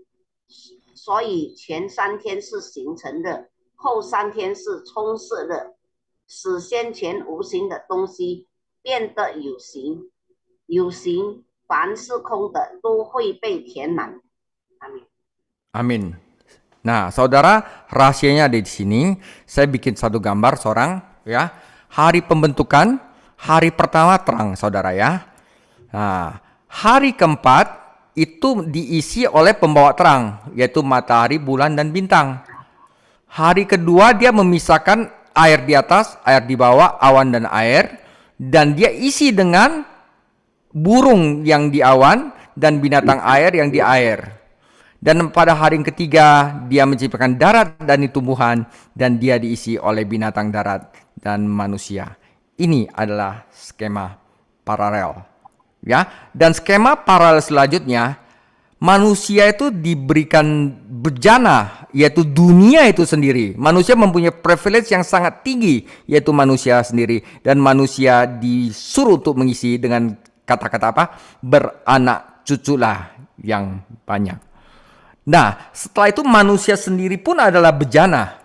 所以前3天是形成的，后3天是充实的，使先前无形的东西变得有形，有形凡是空的都会被填满。Amin. Amin. Nah, saudara, rahasianya di sini. Saya bikin satu gambar seorang, ya. Hari pembentukan, hari pertama terang, saudara ya. Nah, hari keempat itu diisi oleh pembawa terang, yaitu matahari, bulan, dan bintang. Hari kedua dia memisahkan air di atas, air di bawah, awan dan air, dan dia isi dengan burung yang di awan dan binatang air yang di air. Dan pada hari yang ketiga dia menciptakan darat dan tumbuhan, dan dia diisi oleh binatang darat dan manusia. Ini adalah skema paralel, ya. Dan skema paralel selanjutnya, manusia itu diberikan bejana, yaitu dunia itu sendiri. Manusia mempunyai privilege yang sangat tinggi, yaitu manusia sendiri, dan manusia disuruh untuk mengisi dengan kata-kata apa? Beranak cuculah yang banyak. Nah, setelah itu manusia sendiri pun adalah bejana.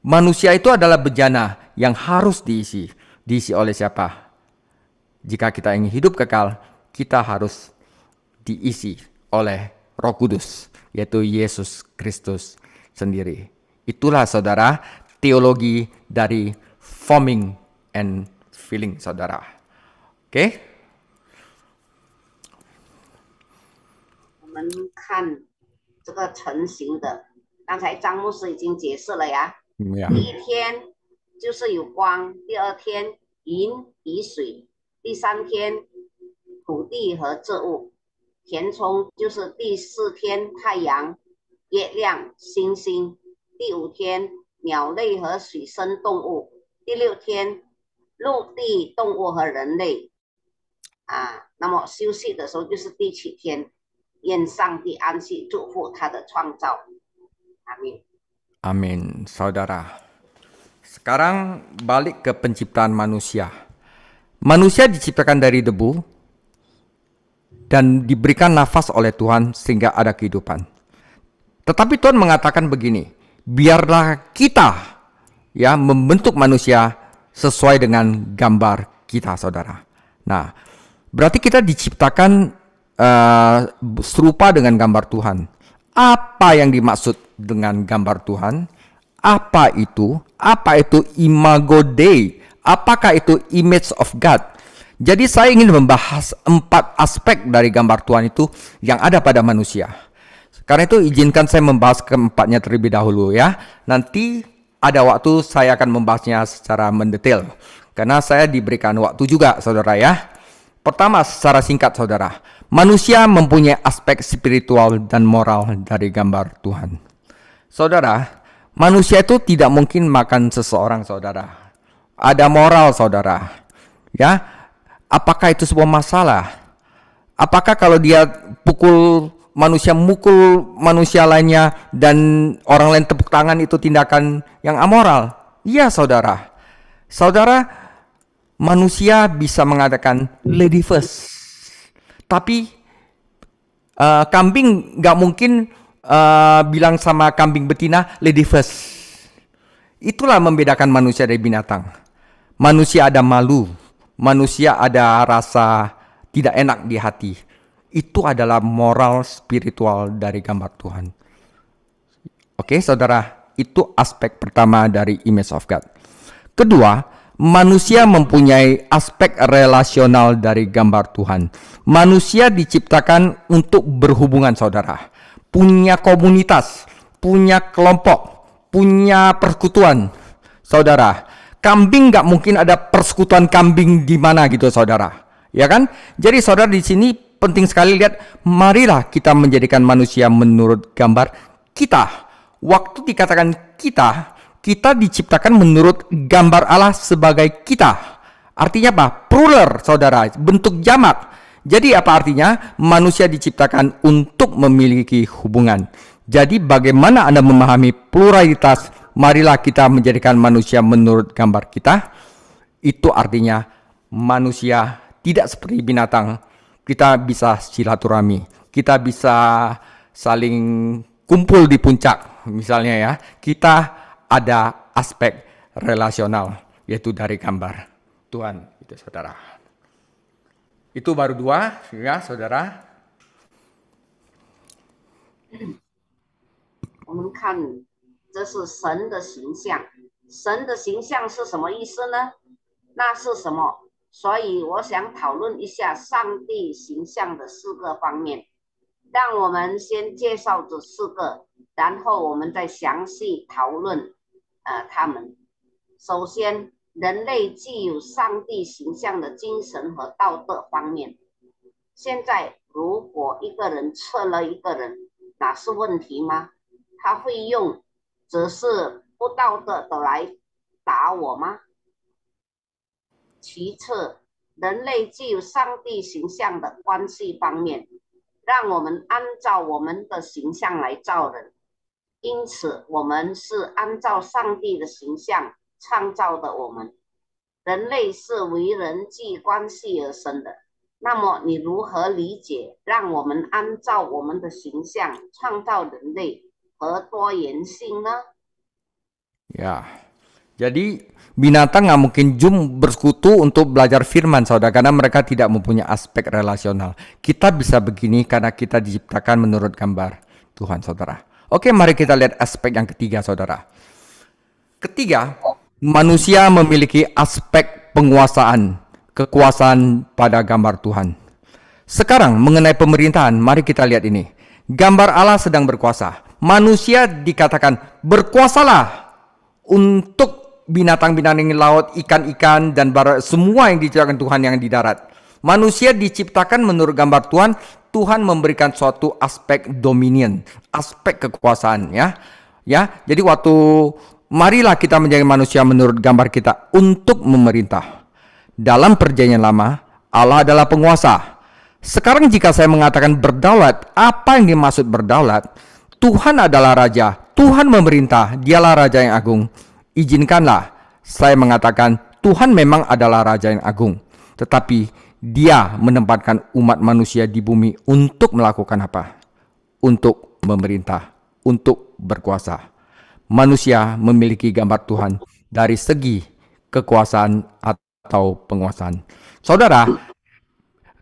Manusia itu adalah bejana yang harus diisi. Diisi oleh siapa? Jika kita ingin hidup kekal, kita harus diisi oleh Roh Kudus, yaitu Yesus Kristus sendiri. Itulah saudara teologi dari forming and filling, saudara. Oke? 我们看这个成型的，刚才张牧师已经解释了呀。第一天就是有光，第二天云雨水，第3天土地和植物，填充就是第4天太阳、月亮、星星，第5天鸟类和水生动物，第6天陆地动物和人类。那么休息的时候就是第7天。愿上帝安息祝福他的创造。Amin. Amin, saudara. Sekarang balik ke penciptaan manusia. Manusia diciptakan dari debu dan diberikan nafas oleh Tuhan sehingga ada kehidupan. Tetapi Tuhan mengatakan begini, biarlah kita ya membentuk manusia sesuai dengan gambar kita, saudara. Nah, berarti kita diciptakan serupa dengan gambar Tuhan. Apa yang dimaksud dengan gambar Tuhan? Apa itu? Apa itu imago Dei? Apakah itu image of God? Jadi saya ingin membahas 4 aspek dari gambar Tuhan itu yang ada pada manusia. Karena itu izinkan saya membahas keempatnya terlebih dahulu ya. Nanti ada waktu saya akan membahasnya secara mendetail. Karena saya diberikan waktu juga, saudara ya. Pertama, secara singkat, saudara. Manusia mempunyai aspek spiritual dan moral dari gambar Tuhan. Saudara, manusia itu tidak mungkin makan seseorang, saudara. Ada moral, saudara. Ya, apakah itu sebuah masalah? Apakah kalau dia mukul manusia lainnya dan orang lain tepuk tangan itu tindakan yang amoral? Iya, saudara. Saudara, manusia bisa mengatakan lady first. Tapi kambing nggak mungkin bilang sama kambing betina lady first. Itulah membedakan manusia dari binatang. Manusia ada malu, manusia ada rasa tidak enak di hati. Itu adalah moral spiritual dari gambar Tuhan. Oke, saudara, itu aspek pertama dari image of God. Kedua, manusia mempunyai aspek relasional dari gambar Tuhan. Manusia diciptakan untuk berhubungan, saudara. Punya komunitas, punya kelompok, punya persekutuan. Saudara, kambing nggak mungkin ada persekutuan kambing di mana gitu, saudara. Ya kan? Jadi saudara di sini penting sekali lihat, marilah kita menjadikan manusia menurut gambar kita. Waktu dikatakan kita diciptakan menurut gambar Allah sebagai kita. Artinya apa? Plural, saudara, bentuk jamak. Jadi apa artinya? Manusia diciptakan untuk memiliki hubungan. Jadi bagaimana Anda memahami pluralitas? Marilah kita menjadikan manusia menurut gambar kita. Itu artinya manusia tidak seperti binatang. Kita bisa silaturahmi, kita bisa saling kumpul di puncak misalnya ya. Kita ada aspek relasional, yaitu dari gambar Tuhan, itu saudara. Itu baru 2 ya saudara. 我们看，这是神的形象。神的形象是什么意思呢？那是什么？所以我想讨论一下上帝形象的4个方面。让我们先介绍这4个，然后我们再详细讨论它们。首先，人类具有上帝形象的精神和道德方面。现在，如果一个人刺了一个人，那是问题吗？他会用只是不道德的来打我吗？其次，人类具有上帝形象的关系方面，让我们按照我们的形象来造人，因此我们是按照上帝的形象创造的。我们人类是为人际关系而生的。那么你如何理解让我们按照我们的形象创造人类和多元性呢？ Ya, jadi binatang nggak mungkin bersekutu untuk belajar firman saudara, karena mereka tidak mempunyai aspek relasional. Kita bisa begini karena kita diciptakan menurut gambar Tuhan saudara. Oke, mari kita lihat aspek yang ketiga saudara. Ketiga, manusia memiliki aspek penguasaan, kekuasaan pada gambar Tuhan. Sekarang mengenai pemerintahan, mari kita lihat ini. Gambar Allah sedang berkuasa. Manusia dikatakan berkuasalah untuk binatang-binatang laut, ikan-ikan, dan semua yang diciptakan Tuhan yang di darat. Manusia diciptakan menurut gambar Tuhan. Tuhan memberikan suatu aspek dominion, aspek kekuasaan ya. Jadi marilah kita menjadi manusia menurut gambar kita untuk memerintah. Dalam perjanjian lama, Allah adalah penguasa. Sekarang jika saya mengatakan berdaulat, apa yang dimaksud berdaulat? Tuhan adalah raja, Tuhan memerintah, dialah raja yang agung. Izinkanlah saya mengatakan Tuhan memang adalah raja yang agung. Tetapi dia menempatkan umat manusia di bumi untuk melakukan apa? Untuk memerintah, untuk berkuasa. Manusia memiliki gambar Tuhan dari segi kekuasaan atau penguasaan. Saudara,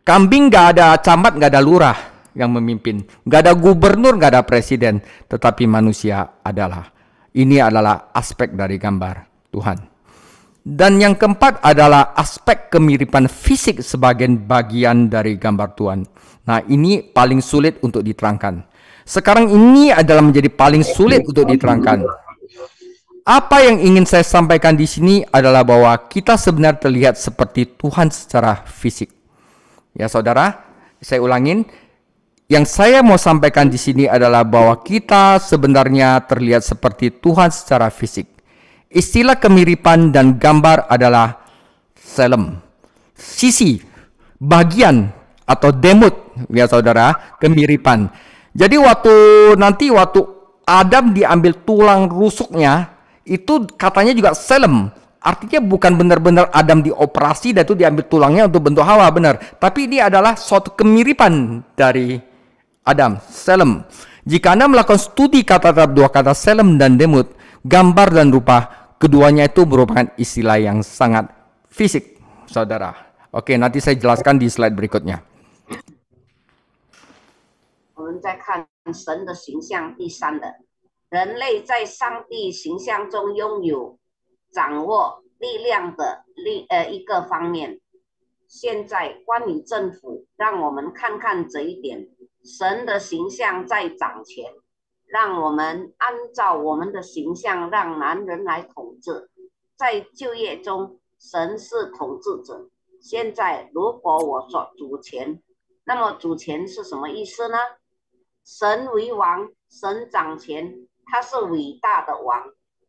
kambing gak ada camat, gak ada lurah yang memimpin, gak ada gubernur, gak ada presiden, tetapi manusia ini adalah aspek dari gambar Tuhan. Dan yang keempat adalah aspek kemiripan fisik sebagai bagian dari gambar Tuhan. Nah, ini paling sulit untuk diterangkan. Sekarang ini adalah menjadi paling sulit untuk diterangkan. Apa yang ingin saya sampaikan di sini adalah bahwa kita sebenarnya terlihat seperti Tuhan secara fisik. Ya saudara, saya ulangin. Yang saya mau sampaikan di sini adalah bahwa kita sebenarnya terlihat seperti Tuhan secara fisik. Istilah kemiripan dan gambar adalah selem, sisi, bagian atau demut, ya saudara, kemiripan. Jadi waktu Adam diambil tulang rusuknya, itu katanya juga selem. Artinya bukan benar-benar Adam dioperasi dan itu diambil tulangnya untuk bentuk Hawa, benar. Tapi ini adalah suatu kemiripan dari Adam, selem. Jika Anda melakukan studi kata-kata dua kata selem dan demut, gambar dan rupa, keduanya itu merupakan istilah yang sangat fisik, saudara. Oke, nanti saya jelaskan di slide berikutnya. 我们再看神的形象，第3的，人类在上帝形象中拥有掌握力量的一个方面。现在关于政府，让我们看看这一点。神的形象在掌权，让我们按照我们的形象让男人来统治。在就业中，神是统治者。现在如果我说主权，那么主权是什么意思呢？神为王，神掌权，他是伟大的王。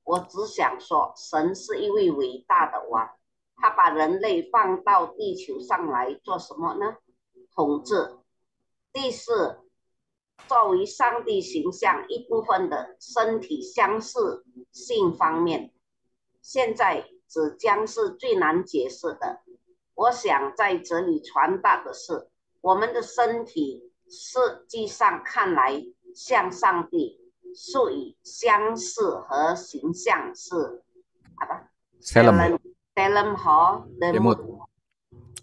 我只想说，神是一位伟大的王，他把人类放到地球上来做什么呢？统治。第4，作为上帝形象一部分的身体相似性方面，现在只将是最难解释的。我想在这里传达的是，我们的身体实际上看来像上帝，属于相似和形象是Selam. dalam 和 Demut. lemut。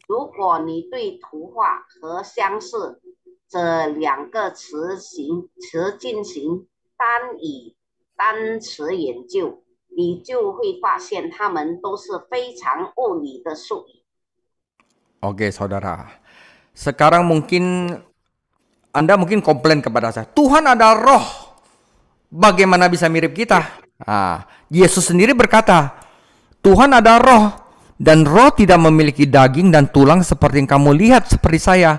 如果你对图画和相似这两个词进行单词研究，你就会发现它们都是非常物理的术语。Oke, saudara. Sekarang mungkin Anda mungkin komplain kepada saya, Tuhan ada roh, bagaimana bisa mirip kita? Yesus sendiri berkata, Tuhan ada roh, dan roh tidak memiliki daging dan tulang seperti yang kamu lihat seperti saya.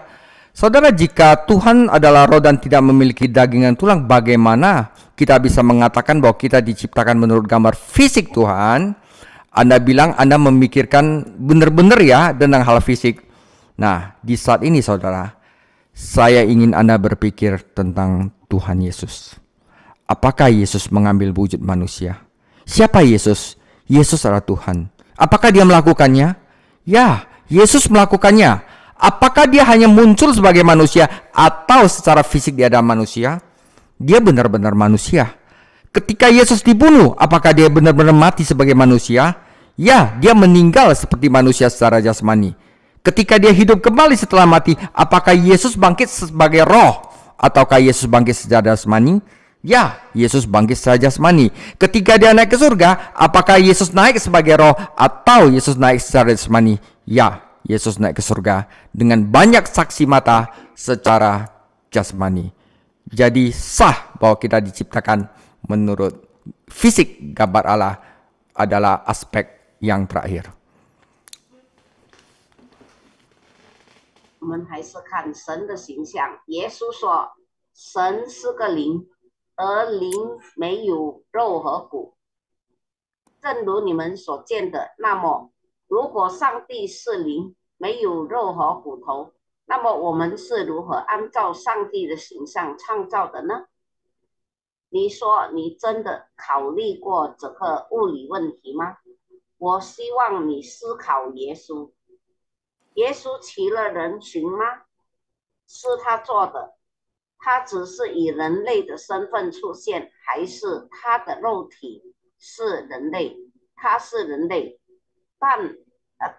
Saudara, jika Tuhan adalah roh dan tidak memiliki daging dan tulang, bagaimana kita bisa mengatakan bahwa kita diciptakan menurut gambar fisik Tuhan? Anda bilang Anda memikirkan benar-benar ya tentang hal fisik. Nah, di saat ini saudara, saya ingin Anda berpikir tentang Tuhan Yesus. Apakah Yesus mengambil wujud manusia? Siapa Yesus? Yesus adalah Tuhan. Apakah dia melakukannya? Ya, Yesus melakukannya. Apakah dia hanya muncul sebagai manusia atau secara fisik dia adalah manusia? Dia benar-benar manusia. Ketika Yesus dibunuh, apakah dia benar-benar mati sebagai manusia? Ya, dia meninggal seperti manusia secara jasmani. Ketika dia hidup kembali setelah mati, apakah Yesus bangkit sebagai roh? Ataukah Yesus bangkit secara jasmani? Ya, Yesus bangkit secara jasmani. Ketika dia naik ke surga, apakah Yesus naik sebagai roh atau Yesus naik secara jasmani? Ya, Yesus naik ke surga dengan banyak saksi mata secara jasmani. Jadi sah bahwa kita diciptakan menurut fisik gambar Allah adalah aspek yang terakhir. 我们还是看神的形象。耶稣说，神是个灵，而灵没有肉和骨，正如你们所见的。那么，如果上帝是灵，没有肉和骨头，那么我们是如何按照上帝的形象创造的呢？你说你真的考虑过这个物理问题吗？我希望你思考耶稣。耶稣骑了人群吗？是他做的。他只是以人类的身份出现，还是他的肉体是人类？他是人类，但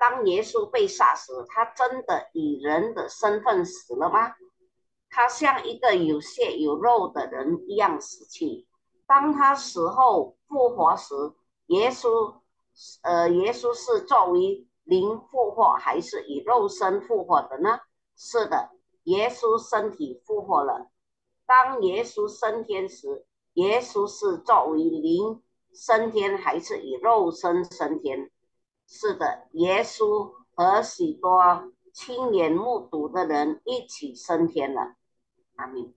当耶稣被杀时，他真的以人的身份死了吗？他像一个有血有肉的人一样死去。当他死后复活时，耶稣是作为灵复活，还是以肉身复活的呢？是的，耶稣身体复活了。当耶稣升天时，耶稣是作为灵升天，还是以肉身升天？是的，耶稣和许多亲眼目睹的人一起升天了。阿明。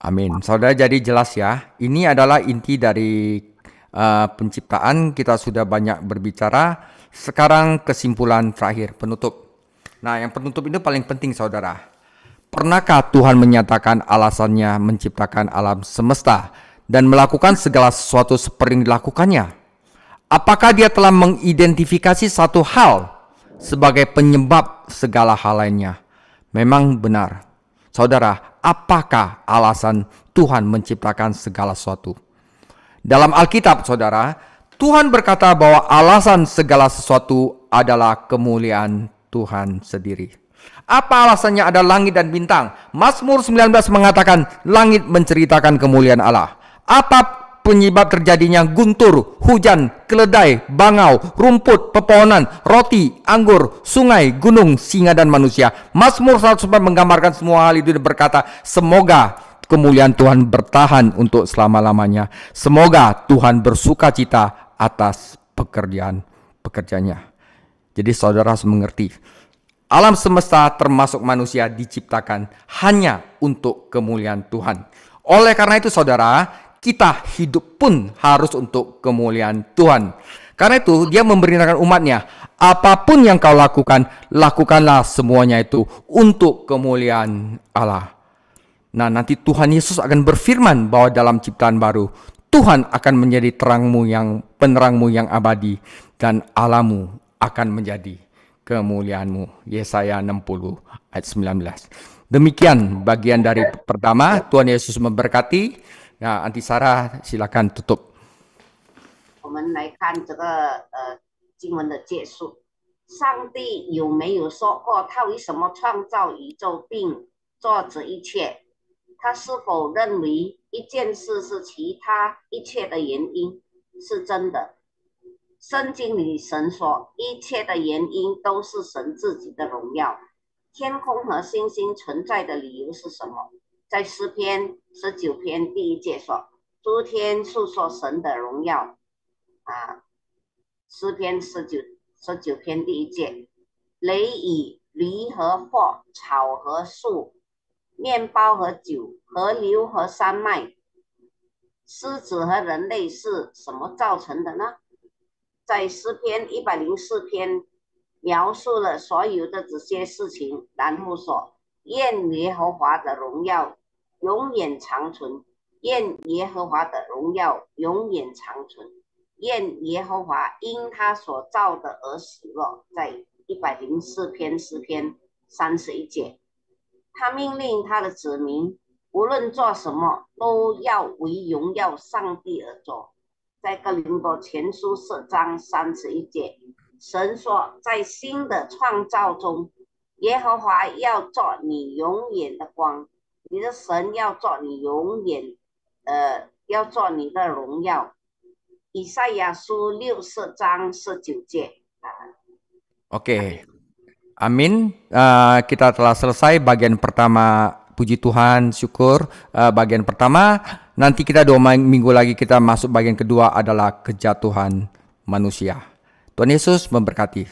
Amin. Saudara, jadi jelas ya. Ini adalah inti dari penciptaan. Kita sudah banyak berbicara. Sekarang kesimpulan terakhir, penutup. Nah, yang penutup itu paling penting, saudara. Pernahkah Tuhan menyatakan alasannya menciptakan alam semesta dan melakukan segala sesuatu seperti yang dilakukannya? Apakah dia telah mengidentifikasi satu hal sebagai penyebab segala hal lainnya? Memang benar. Saudara, apakah alasan Tuhan menciptakan segala sesuatu? Dalam Alkitab, saudara, Tuhan berkata bahwa alasan segala sesuatu adalah kemuliaan Tuhan sendiri. Apa alasannya? Ada langit dan bintang. Mazmur 19 mengatakan langit menceritakan kemuliaan Allah. Apa penyebab terjadinya guntur, hujan, keledai, bangau, rumput, pepohonan, roti, anggur, sungai, gunung, singa dan manusia? Mazmur 104 menggambarkan semua hal itu dan berkata, semoga kemuliaan Tuhan bertahan untuk selama-lamanya. Semoga Tuhan bersuka cita atas pekerjaannya. Jadi saudara harus mengerti, alam semesta termasuk manusia diciptakan hanya untuk kemuliaan Tuhan. Oleh karena itu saudara, kita hidup pun harus untuk kemuliaan Tuhan. Karena itu dia memerintahkan umatnya, apapun yang kau lakukan, lakukanlah semuanya itu untuk kemuliaan Allah. Nah, nanti Tuhan Yesus akan berfirman bahwa dalam ciptaan baru, Tuhan akan menjadi penerangmu yang abadi, dan Allahmu akan menjadi kemuliaan-Mu. Yesaya 60 ayat 19. Demikian bagian dari pertama. Tuhan Yesus memberkati. Nah, Aunty Sarah silakan tutup. 我们来看这个经文的结束。上帝有没有说过他为什么创造宇宙并做这一切？他是否认为一件事是其他一切的原因？是真的。圣经里神说，一切的原因都是神自己的荣耀。天空和星星存在的理由是什么？在诗篇19篇第1节说，诸天述说神的荣耀。诗篇19篇第1节，雷雨、驴和货、草和树、面包和酒、河流和山脉，狮子和人类是什么造成的呢？在诗篇104篇描述了所有的这些事情，然后说：愿耶和华的荣耀永远长存，愿耶和华的荣耀永远长存，愿耶和华因他所造的而喜乐。在104篇诗篇31节，他命令他的子民，无论做什么，都要为荣耀上帝而做。在哥林多前书4章31节，神说，在新的创造中，耶和华要做你永远的光，你的神要做你永远要做你的荣耀。以赛亚书64章19节。Oke. Amin. Kita telah selesai bagian pertama. Puji Tuhan, syukur. Bagian pertama. Nanti kita 2 minggu lagi kita masuk bagian kedua adalah kejatuhan manusia. Tuhan Yesus memberkati.